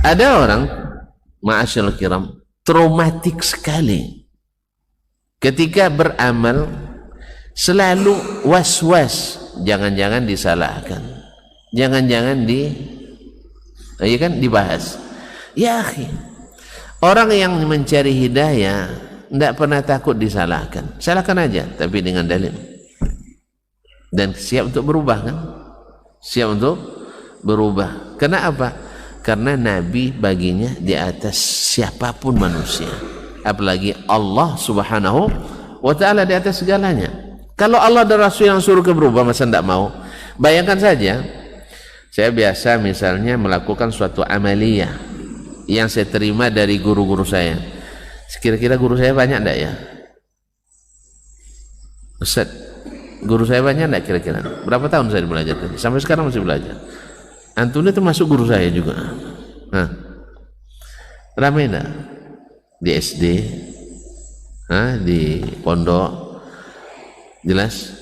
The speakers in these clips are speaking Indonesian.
Ada orang, ma'asyarul kiram, traumatik sekali ketika beramal, selalu was-was, jangan-jangan disalahkan, jangan-jangan dibahas. Ya akhi, orang yang mencari hidayah tidak pernah takut disalahkan. Salahkan aja, tapi dengan dalil, dan siap untuk berubah kan? Siap untuk berubah. Kenapa? Karena Nabi baginya di atas siapapun manusia, apalagi Allah subhanahu wa ta'ala di atas segalanya. Kalau Allah dan Rasul yang suruh ke berubah, masa tidak mau? Bayangkan saja, saya biasa misalnya melakukan suatu amaliyah yang saya terima dari guru-guru saya. Kira-kira guru saya banyak tidak ya? Ustaz, guru saya banyak tidak kira-kira? Berapa tahun saya belajar tadi? Sampai sekarang masih belajar. Antum itu masuk guru saya juga. Ramai tidak? Di SD, di pondok. Jelas,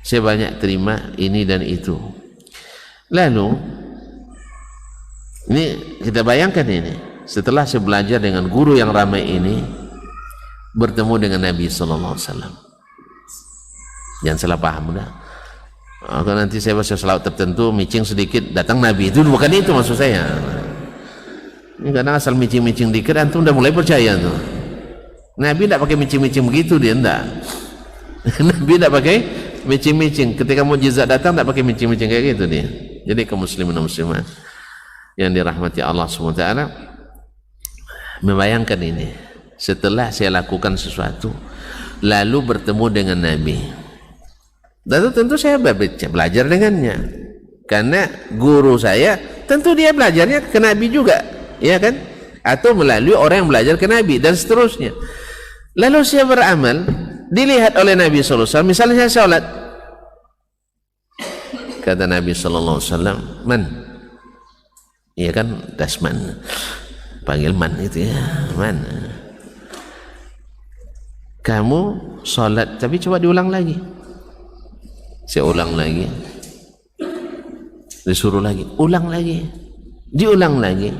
saya banyak terima ini dan itu. Lalu ini kita bayangkan, ini setelah saya belajar dengan guru yang ramai ini, bertemu dengan Nabi sallallahu alaihi wasallam. Jangan salah paham dah. Kalau nanti saya baca selawat tertentu, micing sedikit, datang Nabi, itu bukan itu maksud saya. Ini kadang asal micing-micing dikit, antum udah mulai percaya tuh. Nabi tidak pakai micing-micing begitu, dia enggak. Nabi tidak pakai micing-micing. Ketika mukjizat datang tidak pakai micing-micing kayak gitu dia. Jadi kaum muslimin dan muslimat yang dirahmati Allah SWT, membayangkan ini, setelah saya lakukan sesuatu lalu bertemu dengan Nabi, dan tentu saya belajar dengannya, karena guru saya tentu dia belajarnya ke Nabi juga, ya kan, atau melalui orang yang belajar ke Nabi dan seterusnya. Lalu saya beramal, dilihat oleh Nabi SAW. Misalnya saya sholat, kata Nabi SAW, man, iya kan, dasman, panggil man itu ya, man, kamu sholat tapi coba diulang lagi. Saya ulang lagi, disuruh lagi, ulang lagi, diulang lagi.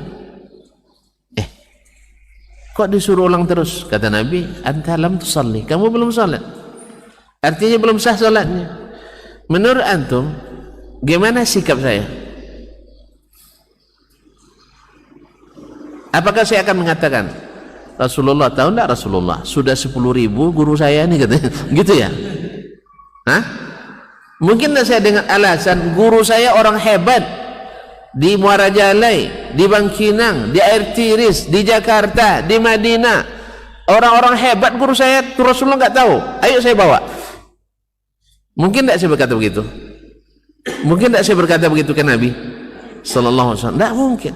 Kok disuruh ulang terus? Kata Nabi, anta lam tusalli, kamu belum salat. Artinya belum sah salatnya. Menurut antum, gimana sikap saya? Apakah saya akan mengatakan, Rasulullah tahu enggak Rasulullah, sudah 10.000 guru saya ini, katanya gitu ya? Mungkin enggak saya dengan alasan guru saya orang hebat di Muara Jalai, di Bangkinang, di Air Tiris, di Jakarta, di Madinah, orang-orang hebat guru saya, Rasulullah enggak tahu, ayo saya bawa. Mungkin enggak saya berkata begitu? Mungkin enggak saya berkata begitu ke Nabi sallallahu alaihi wasallam? Enggak mungkin.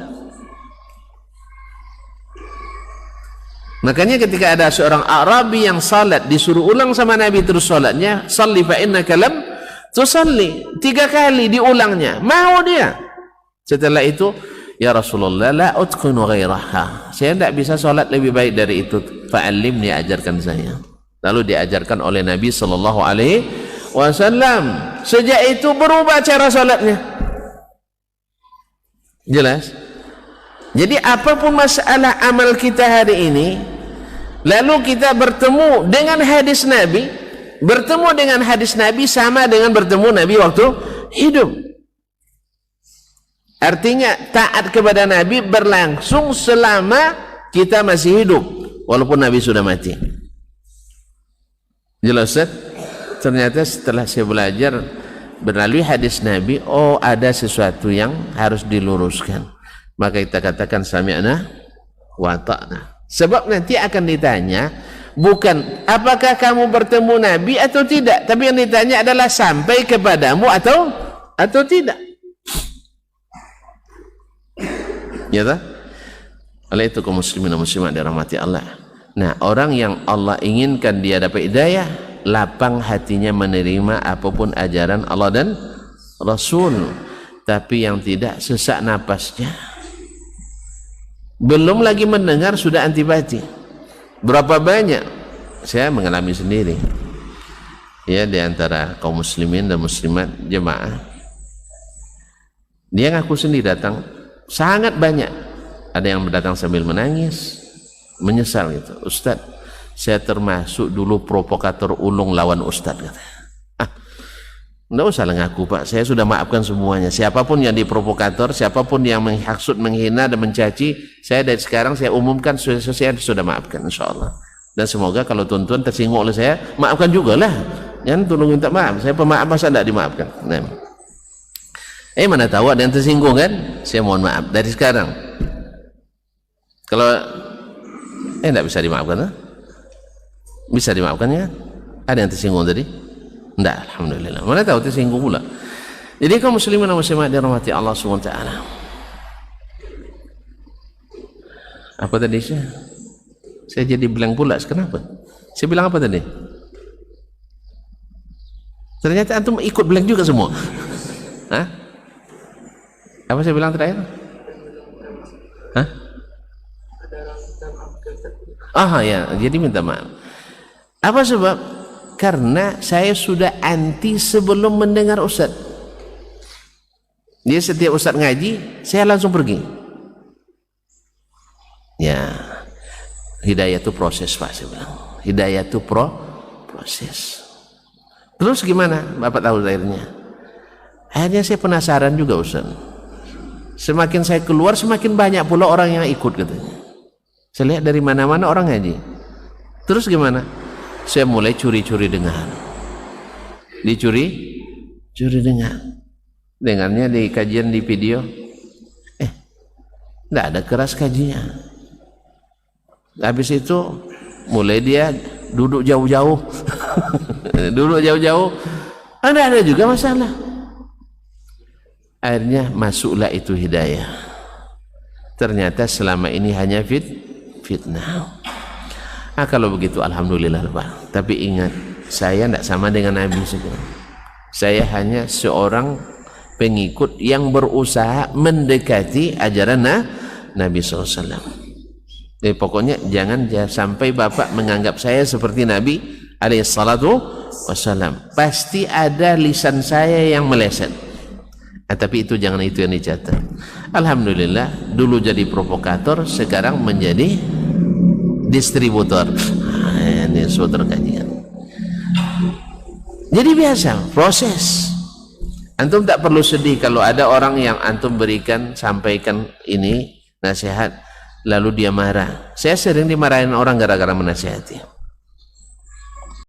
Makanya ketika ada seorang Arabi yang salat, disuruh ulang sama Nabi terus salatnya, salli fa innaka lam tusalli, 3 kali diulangnya, mau dia. Setelah itu, ya Rasulullah, la utqinu ghairaha, saya tidak bisa salat lebih baik dari itu, fa'allimni, ajarkan saya. Lalu diajarkan oleh Nabi sallallahu alaihi wasallam. Sejak itu berubah cara salatnya. Jelas? Jadi apapun masalah amal kita hari ini, lalu kita bertemu dengan hadis Nabi, bertemu dengan hadis Nabi sama dengan bertemu Nabi waktu hidup. Artinya taat kepada Nabi berlangsung selama kita masih hidup, walaupun Nabi sudah mati. Jelas? Ternyata setelah saya belajar melalui hadis Nabi, oh ada sesuatu yang harus diluruskan, maka kita katakan sami'na wa ta'na. Sebab nanti akan ditanya bukan apakah kamu bertemu Nabi atau tidak, tapi yang ditanya adalah sampai kepadamu atau tidak. Ya tak? Oleh itu kaum muslimin dan muslimat dirahmati Allah. Nah, orang yang Allah inginkan dia dapat hidayah, lapang hatinya menerima apapun ajaran Allah dan Rasul, tapi yang tidak sesak napasnya. Belum lagi mendengar sudah antipati. Berapa banyak saya mengalami sendiri, ya, di antara kaum muslimin dan muslimat jemaah. Dia ngaku sendiri datang sangat banyak Ada yang datang sambil menangis, menyesal gitu. Ustaz, saya termasuk dulu provokator ulung lawan Ustaz, kata. Enggak usah ngaku Pak, saya sudah maafkan semuanya. Siapapun yang diprovokator, siapapun yang menghasut, menghina dan mencaci, saya dari sekarang saya umumkan saya sudah maafkan, insyaallah. Dan semoga kalau tuan-tuan tersinggung oleh saya, maafkan juga lah. Jangan tolong minta maaf, saya pemaaf masa tidak dimaafkan. Nah. Mana tahu ada yang tersinggung kan? Saya mohon maaf dari sekarang. Kalau tidak bisa dimaafkan, ha? Bisa dimaafkan ya? Ada yang tersinggung tadi? Tidak, alhamdulillah. Mana tahu tersinggung pula. Jadi kaum muslimin dan muslimat dirahmati Allah SWT. Apa tadi saya jadi bilang pula, kenapa? Saya bilang apa tadi? Ternyata antum ikut blank juga semua. Hah? Apa saya bilang terakhir? Hah? Ya, jadi minta maaf. Apa sebab? Karena saya sudah anti sebelum mendengar Ustaz. Dia setiap Ustaz ngaji, saya langsung pergi. Ya, hidayah itu proses Pak, saya bilang. Hidayah itu proses. Terus gimana? Bapak tahu akhirnya? Akhirnya saya penasaran juga Ustaz. Semakin saya keluar, semakin banyak pula orang yang ikut katanya. Saya lihat dari mana-mana orang ngaji. Terus gimana? Saya mulai curi-curi dengar. Curi dengar. Dengarnya di kajian di video. Tidak ada keras kajinya. Habis itu mulai dia duduk jauh-jauh. Duduk jauh-jauh. Ada juga masalah. Akhirnya masuklah itu hidayah. Ternyata selama ini hanya fitnah. Kalau begitu alhamdulillah Pak. Tapi ingat, saya tidak sama dengan Nabi sekarang. Saya hanya seorang pengikut yang berusaha mendekati ajaran Nabi SAW. Jadi pokoknya jangan sampai Bapak menganggap saya seperti Nabi SAW. Pasti ada lisan saya yang meleset. Tapi itu jangan itu yang dicatat. Alhamdulillah, dulu jadi provokator, sekarang menjadi distributor. Ini saudara kajian. Jadi biasa proses. Antum tak perlu sedih kalau ada orang yang antum berikan, sampaikan ini nasihat lalu dia marah. Saya sering dimarahin orang gara-gara menasihati.